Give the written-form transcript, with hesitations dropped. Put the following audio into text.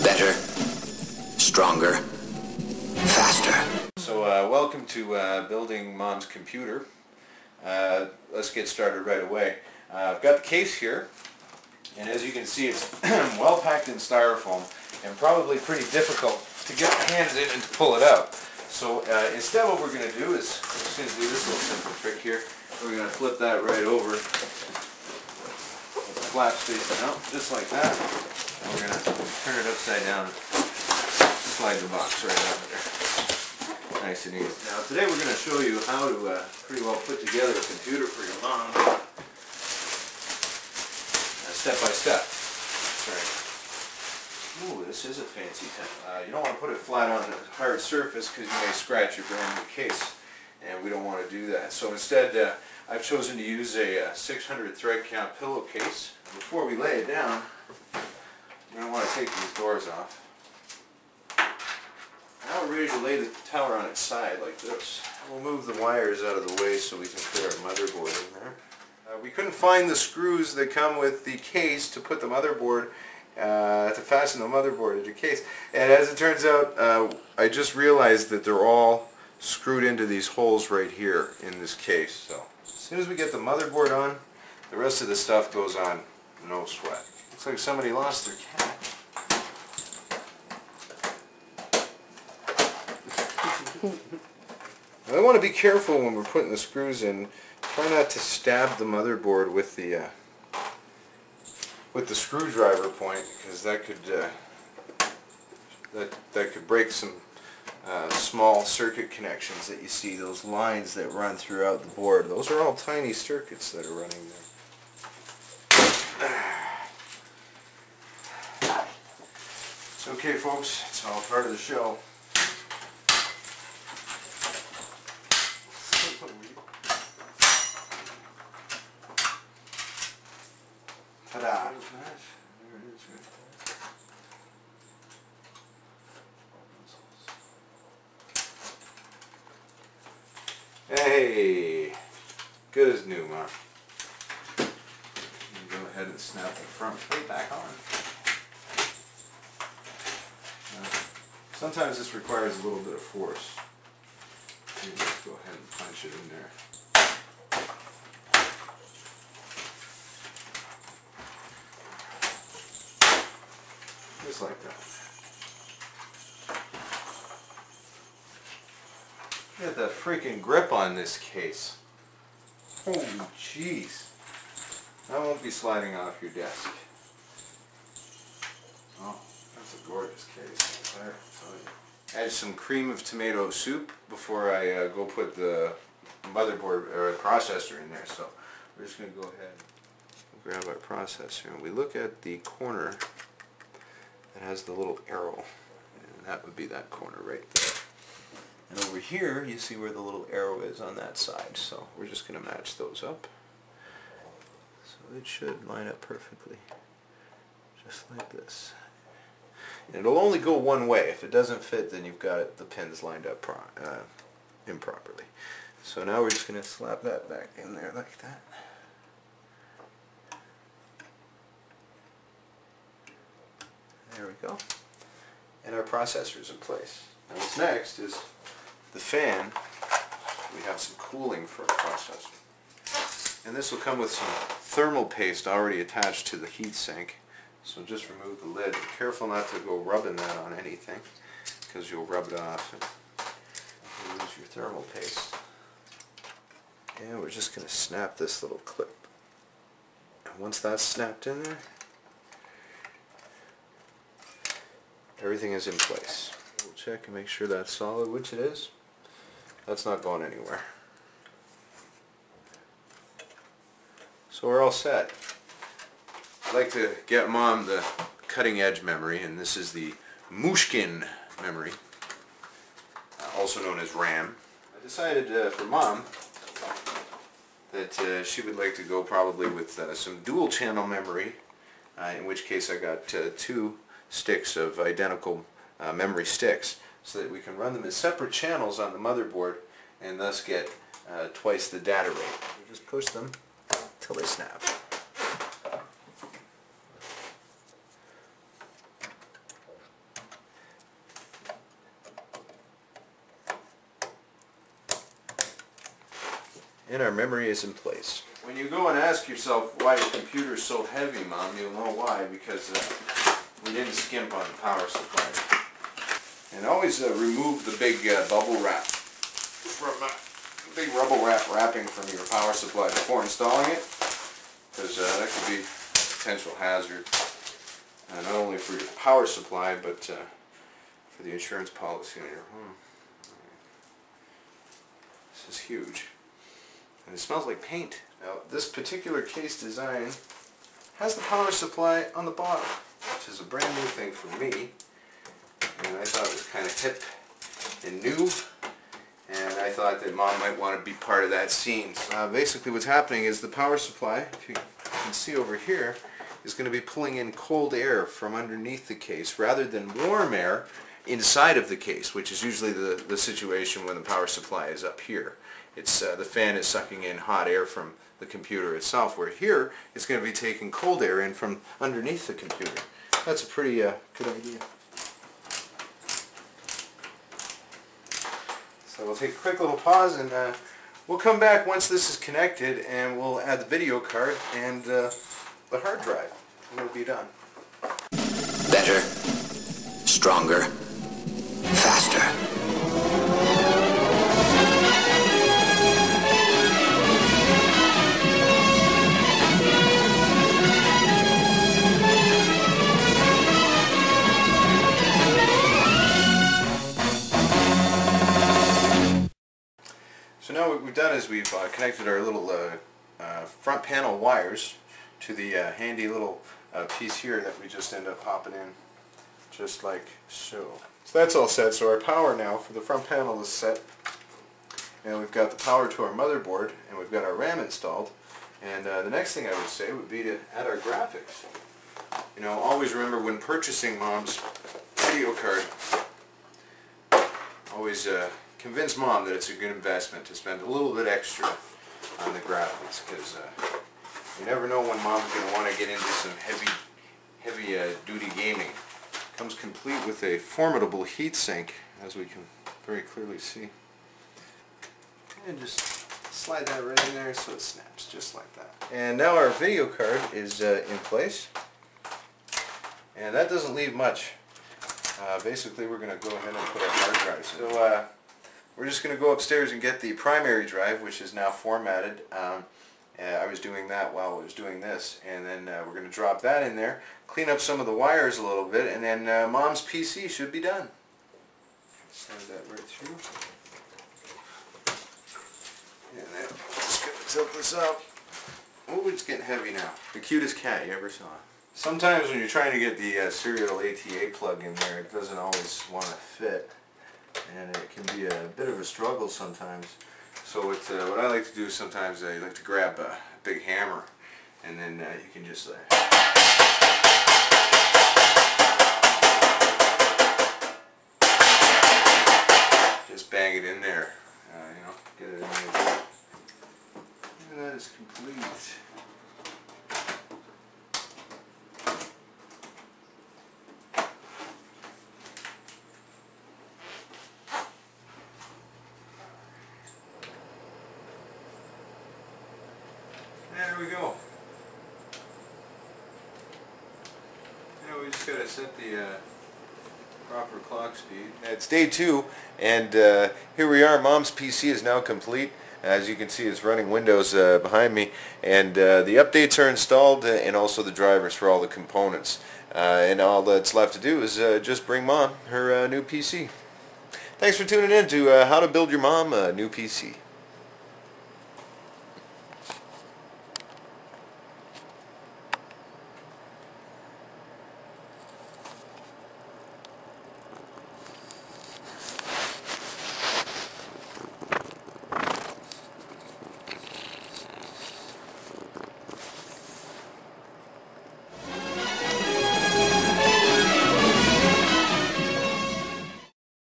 Better, stronger, faster. So welcome to building Mom's computer. Let's get started right away. I've got the case here, and as you can see, it's well packed in styrofoam and probably pretty difficult to get my hands in and to pull it out. So instead what we're going to do is, we're just going to do this little simple trick here. We're going to flip that right over with the flaps facing out, just like that. And we're going to turn it upside down, slide the box right out there. Nice and easy. Now today we're going to show you how to pretty well put together a computer for your mom. Step by step. That's right. Ooh, this is a fancy pen. You don't want to put it flat on a hard surface because you may scratch your brand new case, and we don't want to do that. So instead, I've chosen to use a 600 thread count pillowcase. Before we lay it down, you're going to want to take these doors off. Now we're ready to lay the tower on its side like this. We'll move the wires out of the way so we can put our motherboard in there. We couldn't find the screws that come with the case to put the motherboard, to fasten the motherboard to the case. And as it turns out, I just realized that they're all screwed into these holes right here in this case. So as soon as we get the motherboard on, the rest of the stuff goes on, no sweat. Looks like somebody lost their cat. I want to be careful when we're putting the screws in. Try not to stab the motherboard with the screwdriver point, because that could break some small circuit connections that you see. Those lines that run throughout the board. Those are all tiny circuits that are running there. It's okay, folks. It's all part of the show. Ta-da! Hey! Good as new, Mom. Go ahead and snap the front plate back on. Sometimes this requires a little bit of force. You just go ahead and punch it in there. Just like that. Look at the freaking grip on this case. Holy jeez. That won't be sliding off your desk. Oh, that's a gorgeous case. There, I'll tell you. Add some cream of tomato soup before I go put the motherboard or processor in there. So we're just going to go ahead and grab our processor, and we look at the corner. It has the little arrow, and that would be that corner right there. And over here you see where the little arrow is on that side, so we're just going to match those up. So it should line up perfectly, just like this. And it'll only go one way. If it doesn't fit, then you've got the pins lined up improperly. So now we're just going to slap that back in there like that. There we go. And our processor's in place. Now what's next is the fan. We have some cooling for our processor. And this will come with some thermal paste already attached to the heatsink. So just remove the lid. Be careful not to go rubbing that on anything, because you'll rub it off and you'll lose your thermal paste. And we're just going to snap this little clip. And once that's snapped in there, everything is in place. We'll check and make sure that's solid, which it is. That's not going anywhere. So we're all set. I'd like to get Mom the cutting edge memory, and this is the Mushkin memory, also known as RAM. I decided for Mom that she would like to go probably with some dual channel memory, in which case I got 2 sticks of identical memory sticks, so that we can run them as separate channels on the motherboard and thus get twice the data rate. We just push them till they snap. and our memory is in place. When you go and ask yourself why your computer is so heavy, Mom, you'll know why, because we didn't skimp on the power supply. And always remove the big bubble wrap from big rubber wrapping from your power supply before installing it, because that could be a potential hazard, not only for your power supply but for the insurance policy on your home. This is huge, and it smells like paint. Now, this particular case design has the power supply on the bottom, which is a brand new thing for me, and I thought it was kind of hip and new, and I thought that Mom might want to be part of that scene. Basically what's happening is the power supply, if you can see over here, is going to be pulling in cold air from underneath the case rather than warm air inside of the case, which is usually the situation when the power supply is up here. It's the fan is sucking in hot air from the computer itself, where here it's going to be taking cold air in from underneath the computer. That's a pretty good idea. So we'll take a quick little pause, and we'll come back once this is connected, and we'll add the video card and the hard drive, and it'll be done. Better, stronger, faster. So now what we've done is we've connected our little front panel wires to the handy little piece here that we just end up popping in, just like so. So that's all set. So our power now for the front panel is set, and we've got the power to our motherboard, and we've got our RAM installed. And the next thing I would say would be to add our graphics. You know, always remember when purchasing Mom's video card, always convince Mom that it's a good investment to spend a little bit extra on the graphics, because you never know when Mom's going to want to get into some heavy duty gaming. Comes complete with a formidable heatsink, as we can very clearly see. And just slide that right in there so it snaps just like that. And now our video card is in place, and that doesn't leave much. Basically we're going to go ahead and put our hard drive. So we're just going to go upstairs and get the primary drive, which is now formatted. I was doing that while I was doing this, and then we're going to drop that in there, clean up some of the wires a little bit, and then Mom's PC should be done. Slide that right through. And then just going to tilt this up. Oh, it's getting heavy now. The cutest cat you ever saw. Sometimes when you're trying to get the serial ATA plug in there, it doesn't always want to fit, and it can be a bit of a struggle sometimes. So what I like to do sometimes, I like to grab a big hammer, and then you can just bang it in there, you know, get it in there. And that is complete. There we go. Now we just gotta set the proper clock speed. It's day 2, and here we are. Mom's PC is now complete. As you can see, it's running Windows behind me, and the updates are installed, and also the drivers for all the components. And all that's left to do is just bring Mom her new PC. Thanks for tuning in to How to Build Your Mom a New PC.